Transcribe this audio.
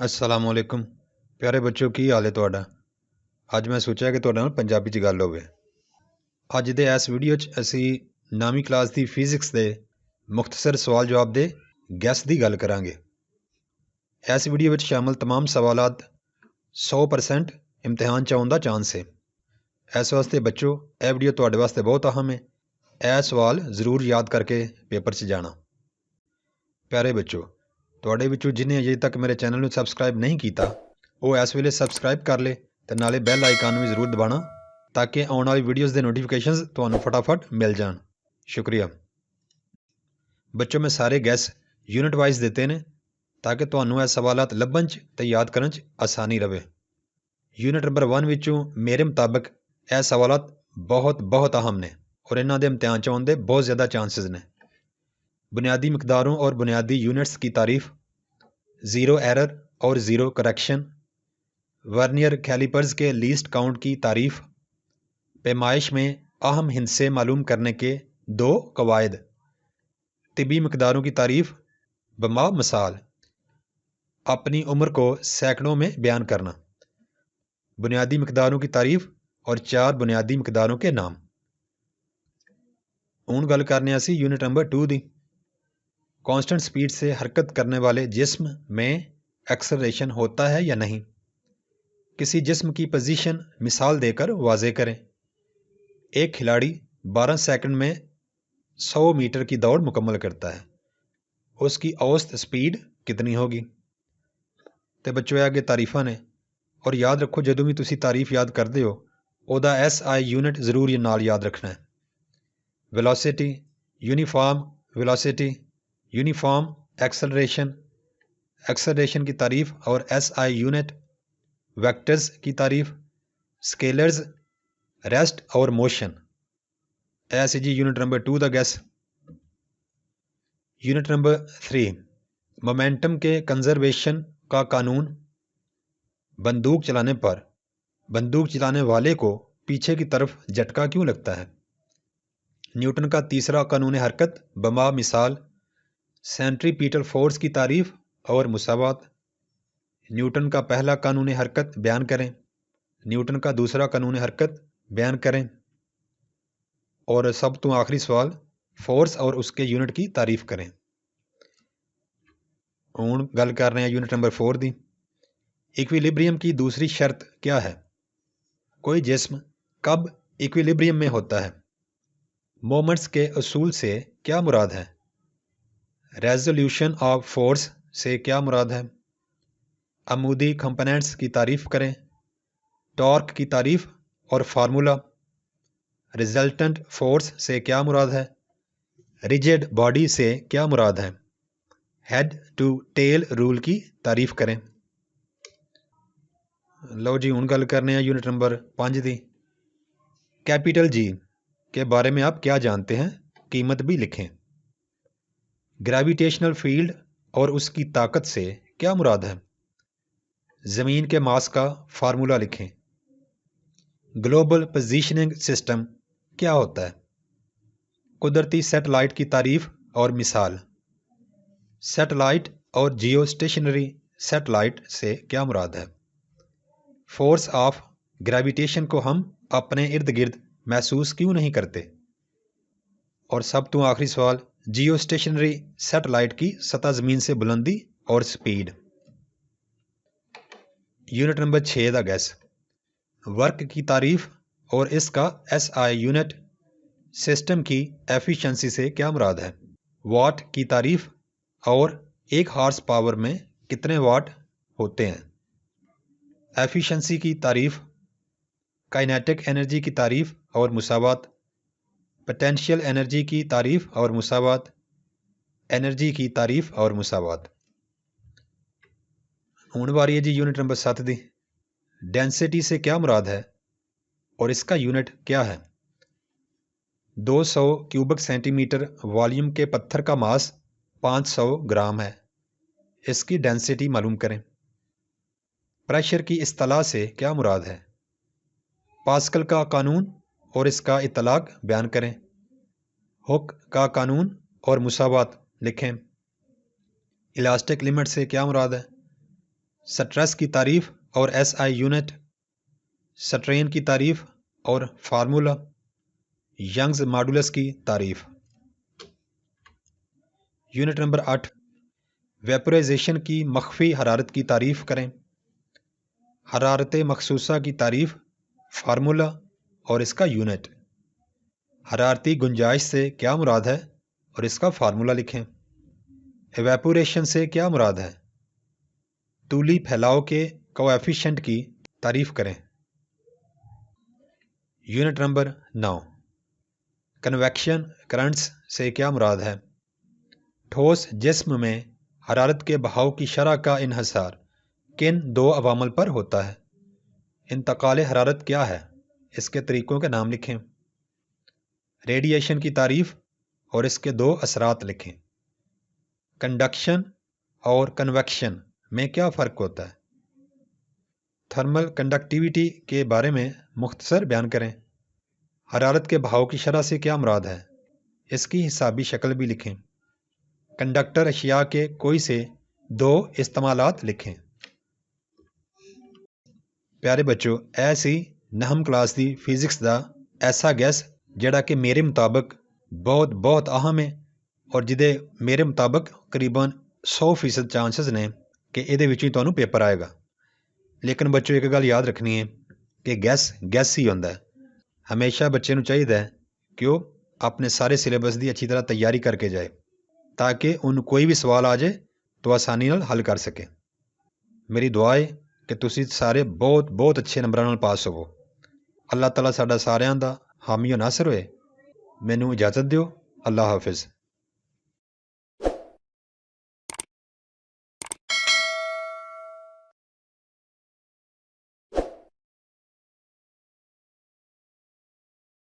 अस्सलाम वालेकुम प्यारे बच्चों की हाल है ਤੁਹਾਡਾ। ਅੱਜ ਮੈਂ ਸੋਚਿਆ ਕਿ ਤੁਹਾਡੇ ਨਾਲ ਪੰਜਾਬੀ 'ਚ ਗੱਲ ਹੋਵੇ। ਅੱਜ ਦੇ ਇਸ ਵੀਡੀਓ 'ਚ ਅਸੀਂ 9ਵੀਂ ਕਲਾਸ ਦੀ ਫਿਜ਼ਿਕਸ ਦੇ ਮੁਖਤਸਰ ਸਵਾਲ ਜਵਾਬ ਦੇ ਗੈਸ ਦੀ ਗੱਲ ਕਰਾਂਗੇ। ਇਸ ਵੀਡੀਓ ਵਿੱਚ ਸ਼ਾਮਲ तमाम ਸਵਾਲਾਤ 100% ਇਮਤਿਹਾਨ 'ਚ ਆਉਣ ਦਾ ਚਾਂਸ ਹੈ। ਇਸ ਵਾਸਤੇ ਬੱਚੋ ਇਹ ਵੀਡੀਓ ਤੁਹਾਡੇ ਵਾਸਤੇ ਬਹੁਤ ਅਹਿਮ ਹੈ। ਇਹ ਸਵਾਲ ਜ਼ਰੂਰ ਯਾਦ ਕਰਕੇ ਪੇਪਰ 'ਚ ਜਾਣਾ। ਪਿਆਰੇ ਬੱਚੋ, ਤੁਹਾਡੇ ਵਿੱਚੋਂ ਜਿਨ੍ਹਾਂ ਅਜੇ ਤੱਕ ਮੇਰੇ ਚੈਨਲ ਨੂੰ ਸਬਸਕ੍ਰਾਈਬ ਨਹੀਂ ਕੀਤਾ ਉਹ ਇਸ ਵੇਲੇ ਸਬਸਕ੍ਰਾਈਬ ਕਰ ਲੇ ਤੇ ਨਾਲੇ ਬੈਲ ਆਈਕਨ ਨੂੰ ਵੀ ਜ਼ਰੂਰ ਦਬਾਣਾ ਤਾਂ ਕਿ ਆਉਣ ਵਾਲੀ ਵੀਡੀਓਜ਼ ਦੇ ਨੋਟੀਫਿਕੇਸ਼ਨਸ ਤੁਹਾਨੂੰ ਫਟਾਫਟ ਮਿਲ ਜਾਣ। ਸ਼ੁਕਰੀਆ ਬੱਚੋ। ਮੈਂ ਸਾਰੇ ਗੈਸ ਯੂਨਿਟ ਵਾਈਜ਼ ਦਿੱਤੇ ਨੇ ਤਾਂ ਕਿ ਤੁਹਾਨੂੰ ਇਹ ਸਵਾਲਾਤ ਲੱਭਣ 'ਚ ਤੇ ਯਾਦ ਕਰਨ 'ਚ ਆਸਾਨੀ ਰਹੇ। ਯੂਨਿਟ ਨੰਬਰ 1 ਵਿੱਚੋਂ ਮੇਰੇ ਮੁਤਾਬਕ ਇਹ ਸਵਾਲਾਤ ਬਹੁਤ ਅਹਿਮ ਨੇ ਔਰ ਇਹਨਾਂ ਦੇ ਇਮਤਿਹਾਨ 'ਚ ਆਉਣ ਦੇ ਬਹੁਤ ਜ਼ਿਆਦਾ ਚਾਂसेस ਨੇ। बुनियादी मकदारों और बुनियादी यूनिट्स की तारीफ़, ज़ीरो एरर और ज़ीरो करेक्शन, वर्नियर कैलिपर्स के लीस्ट काउंट की तारीफ़, पैमाइश में अहम हिस्से मालूम करने के 2 कवायद, तिबी मकदारों की तारीफ़ बमा मिसाल, अपनी उम्र को सैकड़ों में बयान करना, बुनियादी मकदारों की तारीफ़ और 4 बुनियादी मकदारों के नाम। हुण गल करने असी यूनिट नंबर 2 दी। कांस्टेंट स्पीड से हरकत करने वाले जिस्म में एक्सेलरेशन होता है या नहीं? किसी जिस्म की पोजीशन मिसाल देकर वाज़े करें। एक खिलाड़ी 12 सेकंड में 100 मीटर की दौड़ मुकम्मल करता है, उसकी औसत स्पीड कितनी होगी? तो बच्चों आगे तारीफा ने और याद रखो जदों भी तुसी तारीफ याद करते हो ओदा SI यूनिट जरूर नाल याद रखना है। Velocity, uniform velocity, uniform acceleration, acceleration की तारीफ़ और SI यूनिट, वेक्टर्स की तारीफ़, स्केलर्स, रेस्ट और मोशन। ऐसे जी यूनिट नंबर 2 दा गैस। यूनिट नंबर 3 मोमेंटम के कंजर्वेशन का कानून। बंदूक चलाने पर बंदूक चलाने वाले को पीछे की तरफ झटका क्यों लगता है? न्यूटन का तीसरा कानून हरकत बमा मिसाल, सेंट्रीपीटल फोर्स की तारीफ और मुसावात। न्यूटन का पहला कानून हरकत बयान करें, न्यूटन का दूसरा कानून हरकत बयान करें। और सब तो आखिरी सवाल, फोर्स और उसके यूनिट की तारीफ करें। हुण गल कर रहे हैं यूनिट नंबर 4 दी। इक्विलिब्रियम की दूसरी शर्त क्या है? कोई जिस्म कब इक्विलिब्रियम में होता है? मोमेंट्स के असूल से क्या मुराद है? रेजोल्यूशन ऑफ फोर्स से क्या मुराद है? अमूदी कंपोनेंट्स की तारीफ करें। टॉर्क की तारीफ और फार्मूला। रिजल्टेंट फोर्स से क्या मुराद है? रिजिड बॉडी से क्या मुराद है? हेड टू टेल रूल की तारीफ करें। लो जी हुण गल करने हैं यूनिट नंबर 5 दी। कैपिटल जी के बारे में आप क्या जानते हैं? कीमत भी लिखें। ग्रेविटेशनल फील्ड और उसकी ताकत से क्या मुराद है? ज़मीन के मास का फार्मूला लिखें। ग्लोबल पोजीशनिंग सिस्टम क्या होता है? कुदरती सैटेलाइट की तारीफ और मिसाल। सैटेलाइट और जियो स्टेशनरी सैटेलाइट से क्या मुराद है? फोर्स ऑफ ग्रेविटेशन को हम अपने इर्द गिर्द महसूस क्यों नहीं करते? और सब तो आखिरी सवाल, जियो स्टेशनरी सैटेलाइट की सतह ज़मीन से बुलंदी और स्पीड। यूनिट नंबर 6 दा गैस। वर्क की तारीफ और इसका SI यूनिट। सिस्टम की एफिशिएंसी से क्या मुराद है? वाट की तारीफ और 1 हॉर्स पावर में कितने वाट होते हैं? एफिशिएंसी की तारीफ, काइनेटिक एनर्जी की तारीफ और मुसावात, पोटेंशियल एनर्जी की तारीफ और मुसावात, एनर्जी की तारीफ और मुसावात। हुण बारी है जी यूनिट नंबर 7 दी। डेंसिटी से क्या मुराद है और इसका यूनिट क्या है? 200 क्यूबिक सेंटीमीटर वॉल्यूम के पत्थर का मास 500 ग्राम है, इसकी डेंसिटी मालूम करें। प्रेशर की इस्तिलाह से क्या मुराद है? पास्कल का कानून और इसका इतलाक बयान करें। हुक का कानून और मुसावात लिखें। इलास्टिक लिमिट से क्या मुराद है? स्ट्रेस की तारीफ और SI यूनिट, स्ट्रेन की तारीफ और फार्मूला, यंग्स मॉडुलस की तारीफ। यूनिट नंबर 8, वेपोराइजेशन की मख्फी हरारत की तारीफ करें। हरारत मखसूसा की तारीफ, फार्मूला और इसका यूनिट। हरारती गुंजाइश से क्या मुराद है और इसका फार्मूला लिखें। एवेपोरेशन से क्या मुराद है, तूली फैलाव के कोएफिशिएंट की तारीफ करें। यूनिट नंबर 9, कन्वेक्शन करंट्स से क्या मुराद है। ठोस जिस्म में हरारत के बहाव की शरह का इन्हसार किन दो अवामल पर होता है। इंतकाल हरारत क्या है, इसके तरीक़ों के नाम लिखें। रेडिएशन की तारीफ और इसके दो असरात लिखें। कंडक्शन और कन्वेक्शन में क्या फ़र्क होता है। थर्मल कंडक्टिविटी के बारे में मुख्तसर बयान करें। हरारत के बहाव की शरह से क्या मुराद है, इसकी हिसाबी शक्ल भी लिखें। कंडक्टर अशिया के कोई से दो इस्तेमालात लिखें। प्यारे बच्चों, ऐसी नहम क्लास दी फिजिक्स दा ऐसा गैस ਜਿਹੜਾ कि मेरे मुताबिक बहुत अहम है और ਜਿਹਦੇ मेरे मुताबिक करीबन 100% चांसेस ने कि ਇਹਦੇ ਵਿੱਚੋਂ ਹੀ ਤੁਹਾਨੂੰ पेपर आएगा। लेकिन बच्चों एक गल याद रखनी है कि गैस ही होंदा है। हमेशा बच्चे ਨੂੰ ਚਾਹੀਦਾ है कि वो अपने सारे सिलेबस की अच्छी तरह तैयारी करके जाए ताकि उन कोई भी सवाल आ जाए तो आसानी नाल हल कर सके। मेरी दुआ है कि तुसी सारे बहुत अच्छे नंबरां नाल पास होवो। अल्लाह ताला साडा सारिਆਂ ਦਾ हामी और नासर होए। मैनू इजाज़त दिओ। अल्लाह हाफिज़।